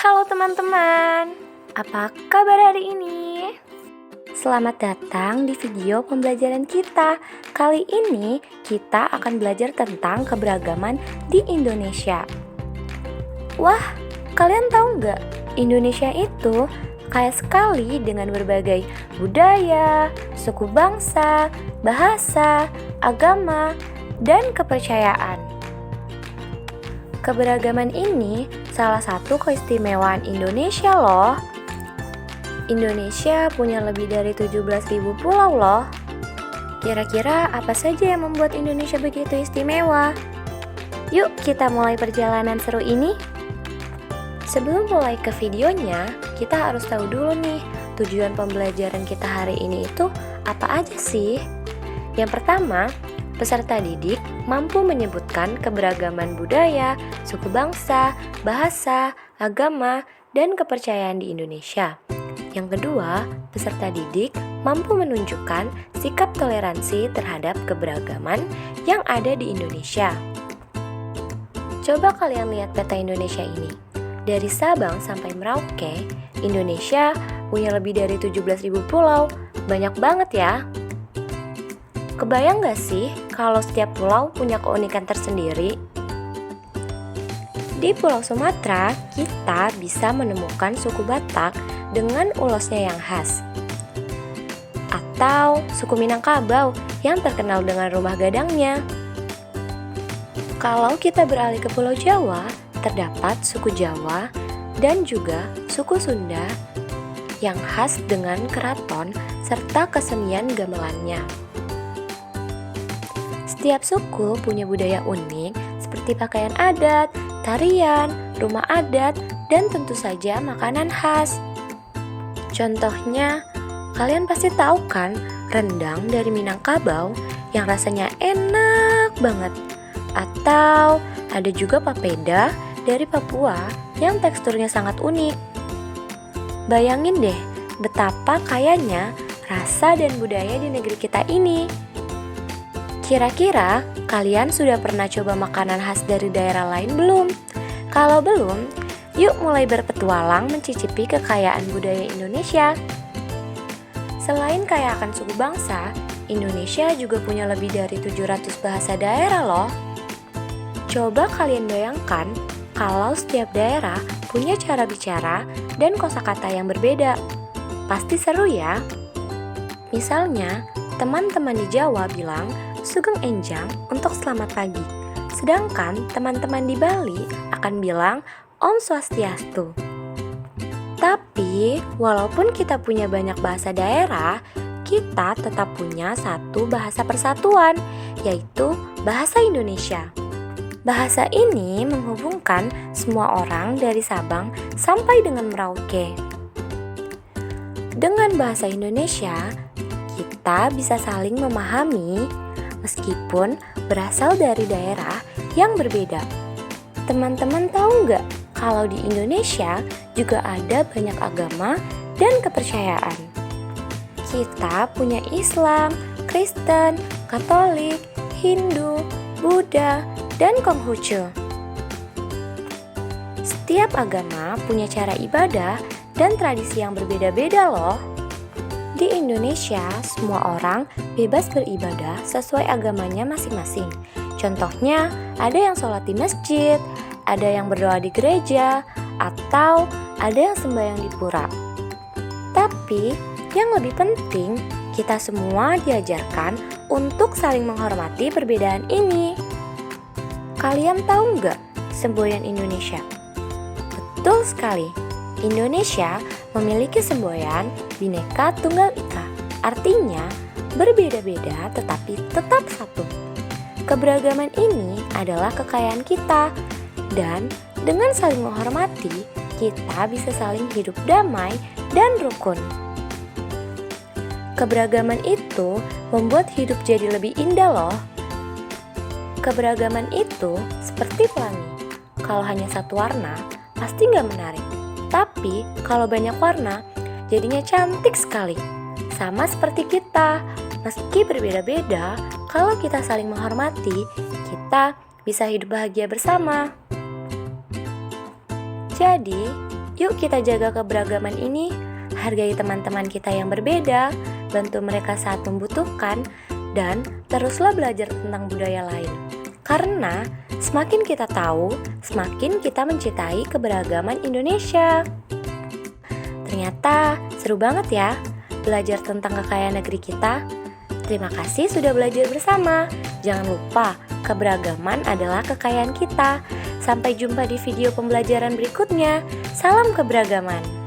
Halo teman-teman, apa kabar hari ini? Selamat datang di video pembelajaran kita. Kali ini kita akan belajar tentang keberagaman di Indonesia. Wah, kalian tahu nggak? Indonesia itu kaya sekali dengan berbagai budaya, suku bangsa, bahasa, agama, dan kepercayaan. Keberagaman ini salah satu keistimewaan Indonesia loh. Indonesia punya lebih dari 17.000 pulau loh. Kira-kira apa saja yang membuat Indonesia begitu istimewa? Yuk kita mulai perjalanan seru ini. Sebelum mulai ke videonya, kita harus tahu dulu nih tujuan pembelajaran kita hari ini itu apa aja sih? Yang pertama, peserta didik mampu menyebutkan keberagaman budaya, suku bangsa, bahasa, agama, dan kepercayaan di Indonesia. Yang kedua, peserta didik mampu menunjukkan sikap toleransi terhadap keberagaman yang ada di Indonesia. Coba kalian lihat peta Indonesia ini. Dari Sabang sampai Merauke, Indonesia punya lebih dari 17.000 pulau. Banyak banget ya. Kebayang gak sih kalau setiap pulau punya keunikan tersendiri? Di Pulau Sumatera, kita bisa menemukan suku Batak dengan ulosnya yang khas. Atau suku Minangkabau yang terkenal dengan rumah gadangnya. Kalau kita beralih ke Pulau Jawa, terdapat suku Jawa dan juga suku Sunda yang khas dengan keraton serta kesenian gamelannya. Setiap suku punya budaya unik seperti pakaian adat, tarian, rumah adat, dan tentu saja makanan khas. Contohnya, kalian pasti tahu kan rendang dari Minangkabau yang rasanya enak banget. Atau ada juga papeda dari Papua yang teksturnya sangat unik. Bayangin deh betapa kayanya rasa dan budaya di negeri kita ini. Kira-kira kalian sudah pernah coba makanan khas dari daerah lain belum? Kalau belum, yuk mulai berpetualang mencicipi kekayaan budaya Indonesia. Selain kaya akan suku bangsa, Indonesia juga punya lebih dari 700 bahasa daerah loh. Coba kalian bayangkan kalau setiap daerah punya cara bicara dan kosakata yang berbeda. Pasti seru ya. Misalnya, teman-teman di Jawa bilang Sugeng Enjang untuk selamat pagi. Sedangkan teman-teman di Bali akan bilang Om Swastiastu. Tapi, walaupun kita punya banyak bahasa daerah, kita tetap punya satu bahasa persatuan, yaitu bahasa Indonesia. Bahasa ini menghubungkan semua orang dari Sabang sampai dengan Merauke. Dengan bahasa Indonesia, kita bisa saling memahami meskipun berasal dari daerah yang berbeda. Teman-teman tahu nggak kalau di Indonesia juga ada banyak agama dan kepercayaan? Kita punya Islam, Kristen, Katolik, Hindu, Buddha, dan Konghucu. Setiap agama punya cara ibadah dan tradisi yang berbeda-beda loh. Di Indonesia, semua orang bebas beribadah sesuai agamanya masing-masing. Contohnya, ada yang sholat di masjid, ada yang berdoa di gereja, atau ada yang sembahyang di pura. Tapi, yang lebih penting, kita semua diajarkan untuk saling menghormati perbedaan ini. Kalian tahu nggak semboyan Indonesia? Betul sekali, Indonesia memiliki semboyan Bhinneka Tunggal Ika. Artinya, berbeda-beda tetapi tetap satu. Keberagaman ini adalah kekayaan kita, dan dengan saling menghormati, kita bisa saling hidup damai dan rukun. Keberagaman itu membuat hidup jadi lebih indah loh. Keberagaman itu seperti pelangi. Kalau hanya satu warna, pasti nggak menarik. Tapi kalau banyak warna, jadinya cantik sekali. Sama seperti kita, meski berbeda-beda, kalau kita saling menghormati, kita bisa hidup bahagia bersama. Jadi, Yuk kita jaga keberagaman ini, hargai teman-teman kita yang berbeda, bantu mereka saat membutuhkan, dan teruslah belajar tentang budaya lain. Karena semakin kita tahu, semakin kita mencintai keberagaman Indonesia. Ternyata seru banget ya belajar tentang kekayaan negeri kita. Terima kasih sudah belajar bersama. Jangan lupa, keberagaman adalah kekayaan kita. Sampai jumpa di video pembelajaran berikutnya. Salam keberagaman.